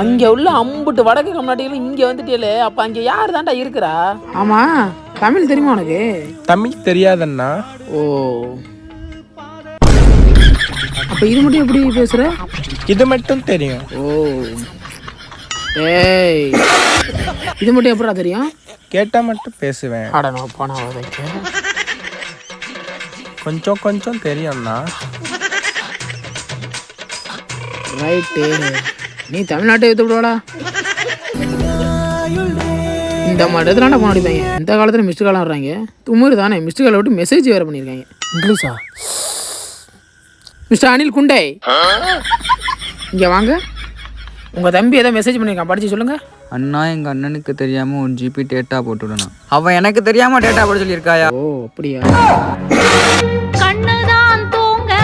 அங்க உள்ள அம்புட்டு வடக்கு கம்நாட்டிகளும் இங்க வந்துட்டே. அப்ப அங்க யாரு தாண்டா இருக்கிறா? ஆமா, தமிழ் தெரியுமா உனக்கு? தமிழ் தெரியாதண்ணா. ஓ, அப்ப இது மட்டும் எப்படி பேசுற? இது மட்டும் தெரியும். ஓ, ஏய், இது மட்டும் எப்படா தெரியும்? கேட்டா மட்டும் பேசுவேன். அட நான் போனா வைக்க. கொஞ்சம் கொஞ்சம் தெரியும்ண்ணா. ரைட்டு, நீ தமிழ்நாட்டை எடுத்து விடுவாடா. இந்த மாதிரி இடத்துலாண்டா போன அடிப்பாங்க. இந்த காலத்தில் மிஸ்டு காலம் வர்றாங்க. தும்முறு தானே, மிஸ்டு காலை விட்டு மெசேஜ் வேறு பண்ணியிருக்காங்க. இங்கிலீஷா? மிஸ்டர் அனில் குண்டே, இங்கே வாங்க. உங்கள் தம்பி ஏதோ மெசேஜ் பண்ணியிருக்கான், படித்து சொல்லுங்கள். அண்ணா, எங்கள் அண்ணனுக்கு தெரியாமல் 1 GB டேட்டா போட்டுவிடணும். அவன் எனக்கு தெரியாமல் டேட்டா போட சொல்லியிருக்காயா? ஓ அப்படியா? கண்ணுதான் தூங்க